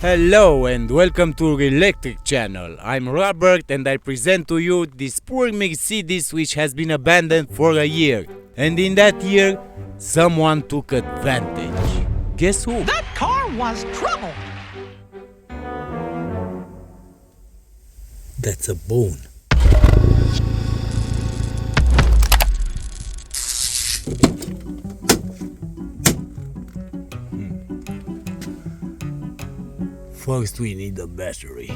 Hello and welcome to Relectrik channel. I'm Robert and I present to you this poor Mercedes which has been abandoned for a year. And in that year, someone took advantage. Guess who? That car was trouble. That's a bone. First we need a battery.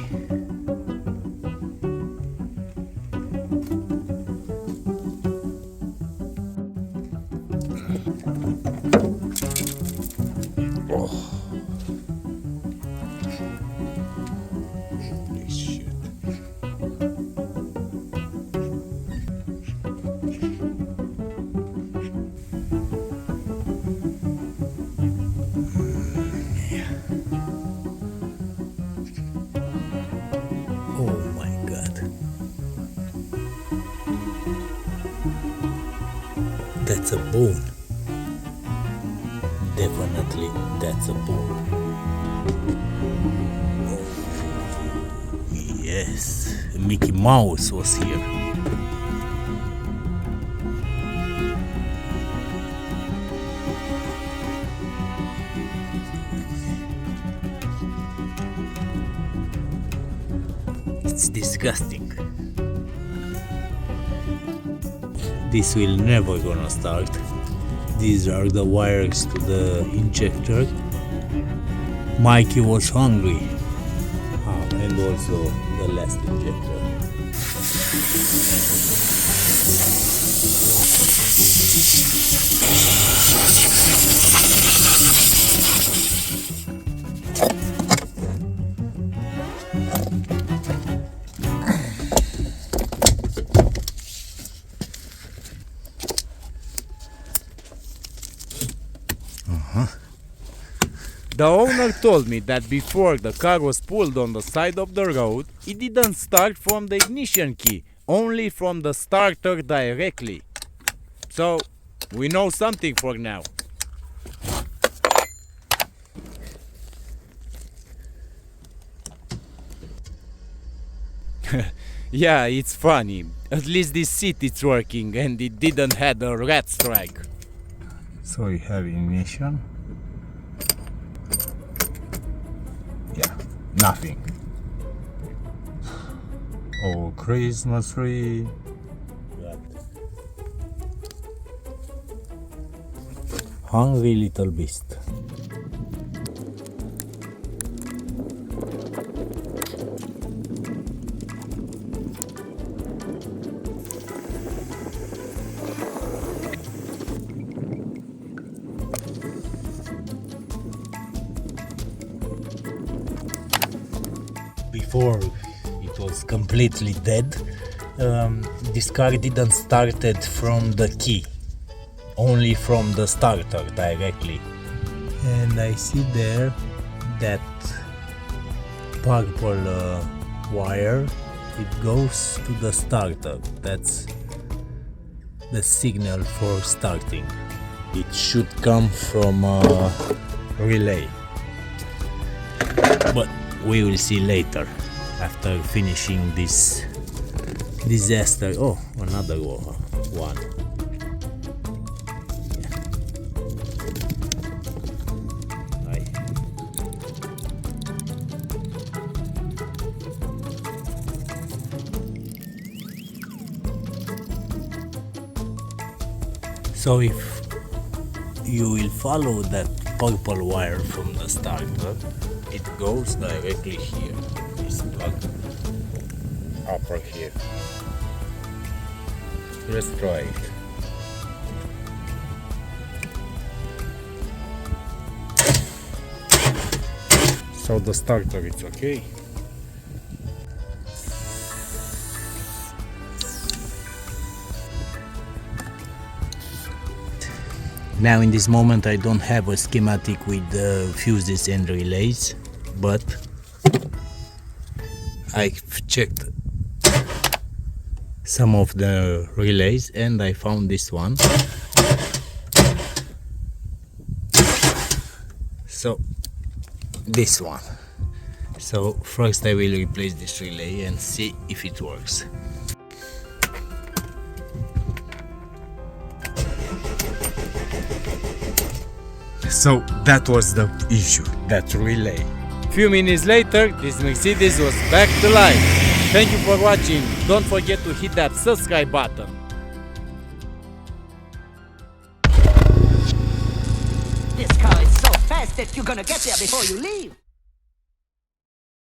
This shit. Oh my god. That's a bone. Definitely that's a bone. Oh, yes, Mickey Mouse was here. It's disgusting. This will never gonna start. These are the wires to the injector. Mikey was hungry. And also the last injector. The owner told me that before the car was pulled on the side of the road, it didn't start from the ignition key, only from the starter directly. So, we know something for now. Yeah, it's funny. At least this seat is working and it didn't have a rat strike. So you have ignition? Yeah, nothing. Oh, Christmas tree. Hungry little beast. Before it was completely dead, this car didn't started from the key, only from the starter directly. And I see there that purple wire, it goes to the starter. That's the signal for starting. It should come from a relay, but we will see later after finishing this disaster. Oh, another one. Aye. So if you will follow that purple wire from the starter, it goes directly here. This plug upper here. Let's try it. So the starter is okay. Now in this moment I don't have a schematic with fuses and relays, but I've checked some of the relays and I found this one. So this one, So first I will replace this relay and see if it works. So that was the issue, that relay. Few minutes later, this Mercedes was back to life. Thank you for watching. Don't forget to hit that subscribe button. This car is so fast that you're gonna get there before you leave.